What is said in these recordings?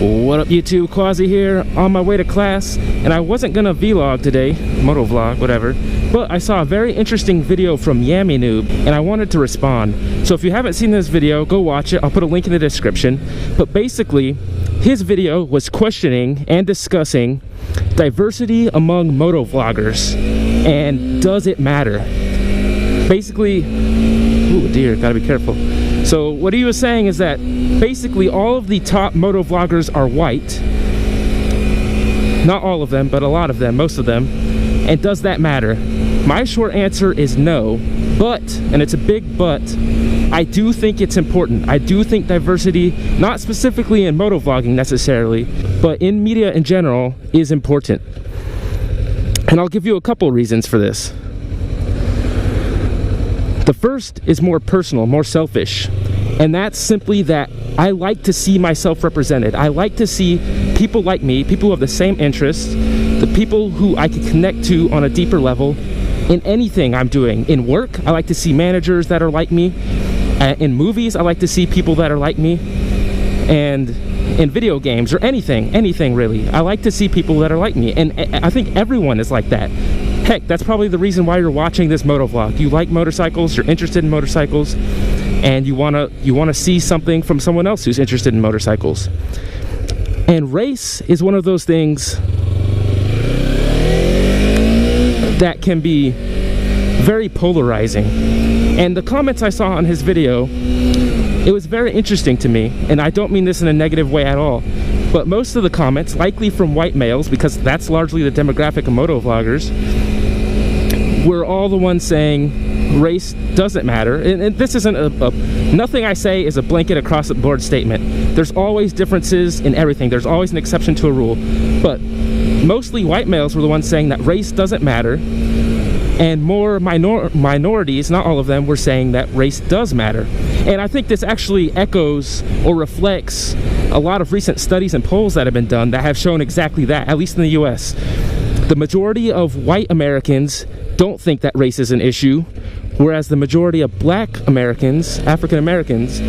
What up YouTube, Quasi here, on my way to class, and I wasn't gonna vlog today, motovlog, whatever, but I saw a very interesting video from YammieNoob, and I wanted to respond. So if you haven't seen this video, go watch it, I'll put a link in the description. But basically, his video was questioning and discussing diversity among motovloggers, and does it matter? Basically, ooh dear, gotta be careful. So what he was saying is that basically all of the top motovloggers are white. Not all of them, but a lot of them, most of them. And does that matter? My short answer is no, but, and it's a big but, I do think it's important. I do think diversity, not specifically in motovlogging necessarily, but in media in general, is important. And I'll give you a couple reasons for this. The first is more personal, more selfish, and that's simply that I like to see myself represented. I like to see people like me, people who have the same interests, the people who I can connect to on a deeper level in anything I'm doing. In work, I like to see managers that are like me. In movies, I like to see people that are like me. And in video games, or anything really, I like to see people that are like me. And I think everyone is like that. Heck, that's probably the reason why you're watching this motovlog. You like motorcycles, you're interested in motorcycles, and you wanna see something from someone else who's interested in motorcycles. And race is one of those things that can be very polarizing. And the comments I saw on his video, it was very interesting to me, and I don't mean this in a negative way at all, but most of the comments, likely from white males, because that's largely the demographic of motovloggers, were all the ones saying race doesn't matter. And this isn't nothing I say is a blanket across the board statement. There's always differences in everything. There's always an exception to a rule. But mostly white males were the ones saying that race doesn't matter. And more minorities, not all of them, were saying that race does matter. And I think this actually echoes or reflects a lot of recent studies and polls that have been done that have shown exactly that, at least in the US. The majority of white Americans don't think that race is an issue, whereas the majority of black Americans, African Americans,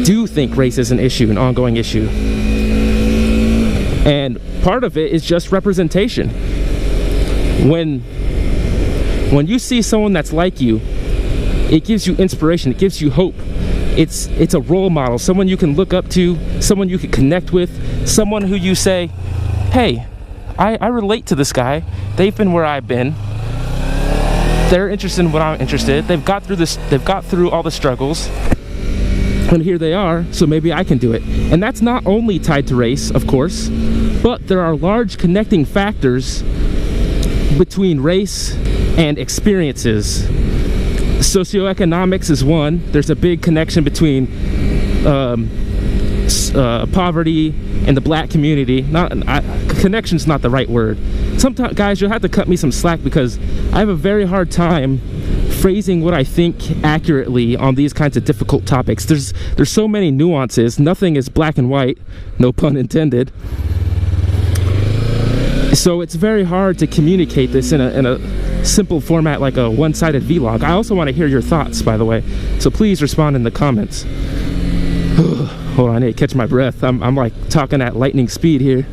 do think race is an issue, an ongoing issue. And part of it is just representation. When you see someone that's like you, it gives you inspiration, it gives you hope. It's a role model, someone you can look up to, someone you can connect with, someone who you say, hey, I relate to this guy. They've been where I've been. They're interested in what I'm interested. They've got through this. They've got through all the struggles, and here they are. So maybe I can do it. And that's not only tied to race, of course, but there are large connecting factors between race and experiences. Socioeconomics is one. There's a big connection between poverty and the black community. Connection's not the right word. Sometimes, guys, you'll have to cut me some slack because I have a very hard time phrasing what I think accurately on these kinds of difficult topics. There's so many nuances. Nothing is black and white, no pun intended. So it's very hard to communicate this in a simple format like a one-sided vlog. I also want to hear your thoughts, by the way, so please respond in the comments. Hold on, I need to catch my breath. I'm like talking at lightning speed here.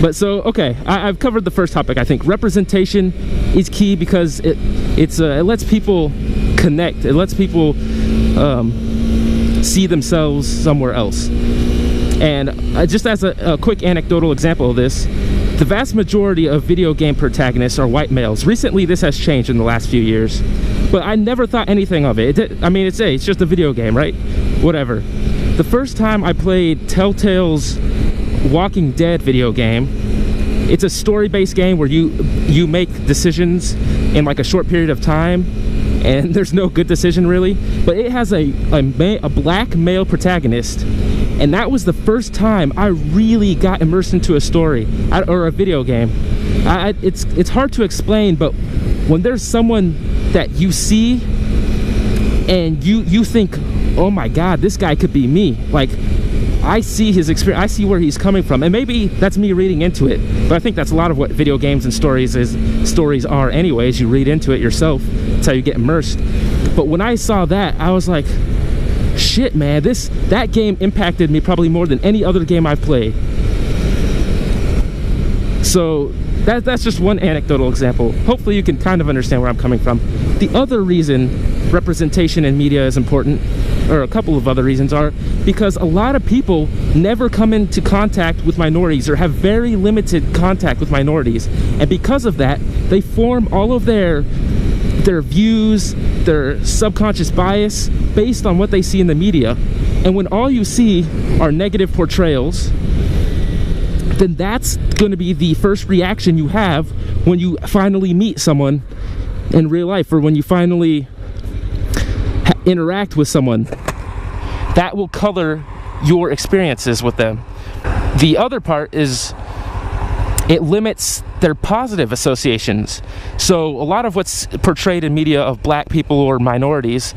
But so, okay, I've covered the first topic. I think representation is key because it lets people connect. It lets people see themselves somewhere else. And just as a quick anecdotal example of this, the vast majority of video game protagonists are white males. Recently, this has changed in the last few years, but I never thought anything of it. I mean, it's just a video game, right? Whatever. The first time I played Telltale's Walking Dead video game, it's a story-based game where you make decisions in like a short period of time, and there's no good decision really, but it has a black male protagonist, and that was the first time I really got immersed into a story or a video game. It's hard to explain, but when there's someone that you see and you think, oh my god, this guy could be me, like I see his experience, I see where he's coming from, and maybe that's me reading into it, but I think that's a lot of what video games and stories are anyways. You read into it yourself. That's how you get immersed. But when I saw that, I was like, shit, man, that game impacted me probably more than any other game I've played. So that's just one anecdotal example. Hopefully you can kind of understand where I'm coming from. The other reason representation in media is important, or a couple of other reasons, are because a lot of people never come into contact with minorities or have very limited contact with minorities, and because of that they form all of their views, their subconscious bias based on what they see in the media. And when all you see are negative portrayals, then that's going to be the first reaction you have when you finally meet someone in real life, or when you finally interact with someone. That will color your experiences with them. The other part is it limits their positive associations. So a lot of what's portrayed in media of black people or minorities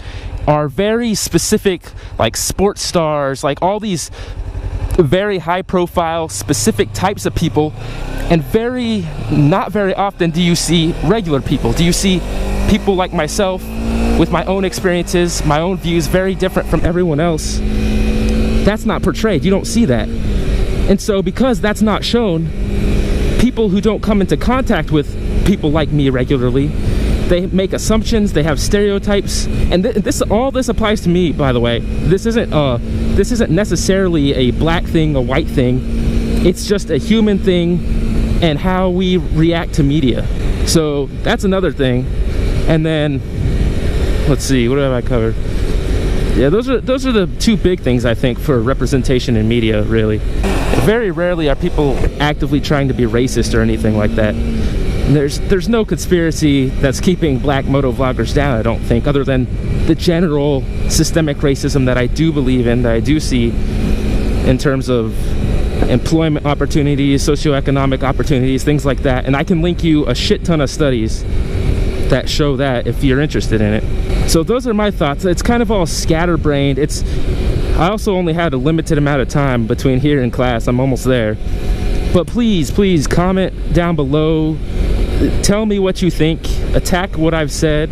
are very specific, like sports stars, like all these very high profile specific types of people, and not very often do you see regular people. Do you see people like myself with my own experiences, my own views, very different from everyone else? That's not portrayed. You don't see that. And so because that's not shown, people who don't come into contact with people like me regularly, they make assumptions, they have stereotypes, and all this applies to me, by the way. This isn't necessarily a black thing, a white thing. It's just a human thing and how we react to media. So that's another thing. And then let's see, what have I covered? Yeah, those are the two big things I think for representation in media, really. Very rarely are people actively trying to be racist or anything like that. There's no conspiracy that's keeping black motovloggers down, I don't think, other than the general systemic racism that I do believe in, that I do see in terms of employment opportunities, socioeconomic opportunities, things like that. And I can link you a shit ton of studies that show that if you're interested in it. So those are my thoughts. It's kind of all scatterbrained. I also only had a limited amount of time between here and class. I'm almost there. But please comment down below. Tell me what you think. Attack what I've said.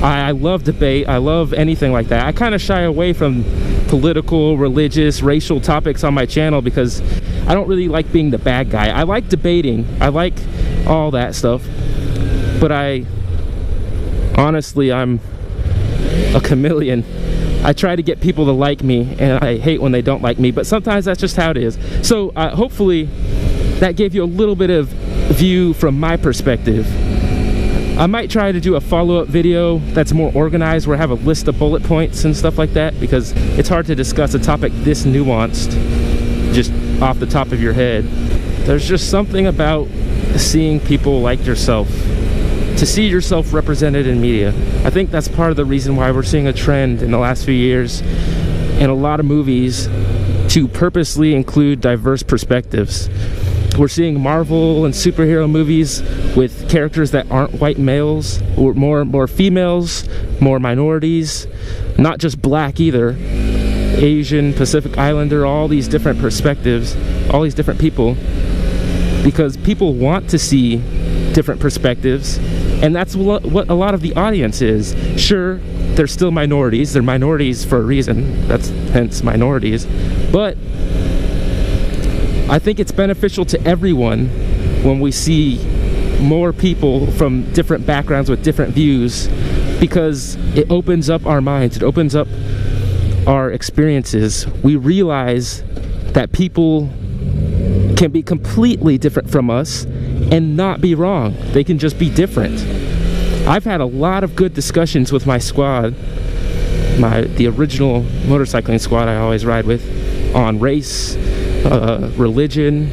I love debate. I love anything like that. I kind of shy away from political, religious, racial topics on my channel because I don't really like being the bad guy. I like debating. I like all that stuff. But honestly, I'm a chameleon. I try to get people to like me, and I hate when they don't like me, but sometimes that's just how it is. So hopefully that gave you a little bit of view from my perspective. I might try to do a follow-up video that's more organized, where I have a list of bullet points and stuff like that, because it's hard to discuss a topic this nuanced just off the top of your head. There's just something about seeing people like yourself, to see yourself represented in media. I think that's part of the reason why we're seeing a trend in the last few years in a lot of movies to purposely include diverse perspectives. We're seeing Marvel and superhero movies with characters that aren't white males, or more females, more minorities, not just black either, Asian, Pacific Islander, all these different perspectives, all these different people, because people want to see different perspectives, and that's what a lot of the audience is. Sure, they're still minorities. They're minorities for a reason. That's hence minorities. But I think it's beneficial to everyone when we see more people from different backgrounds with different views, because it opens up our minds. It opens up our experiences. We realize that people can be completely different from us and not be wrong. They can just be different. I've had a lot of good discussions with my squad, the original motorcycling squad I always ride with, on race, religion,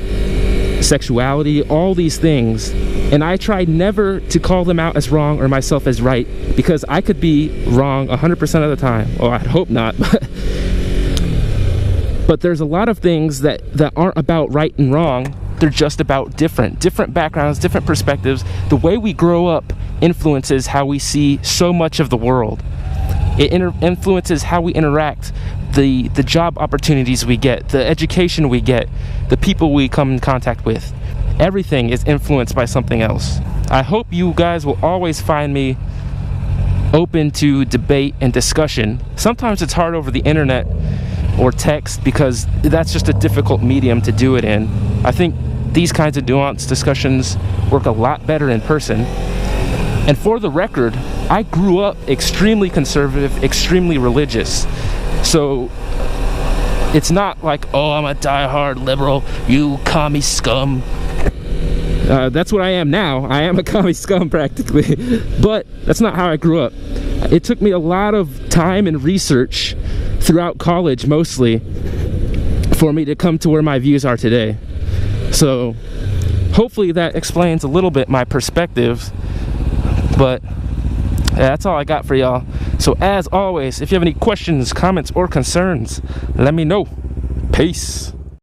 sexuality, all these things, and I try never to call them out as wrong or myself as right, because I could be wrong 100% of the time. Well, I'd hope not. But there's a lot of things that aren't about right and wrong. They're just about different backgrounds, different perspectives. The way we grow up influences how we see so much of the world. It influences how we interact, the job opportunities we get, the education we get, the people we come in contact with. Everything is influenced by something else. I hope you guys will always find me open to debate and discussion. Sometimes it's hard over the internet or text because that's just a difficult medium to do it in. I think these kinds of nuanced discussions work a lot better in person. And for the record, I grew up extremely conservative, extremely religious. So it's not like, oh, I'm a diehard liberal, you commie scum. That's what I am now. I am a commie scum practically. But that's not how I grew up. It took me a lot of time and research throughout college mostly for me to come to where my views are today. So hopefully that explains a little bit my perspective. But yeah, that's all I got for y'all. So as always, if you have any questions, comments, or concerns, let me know. Peace.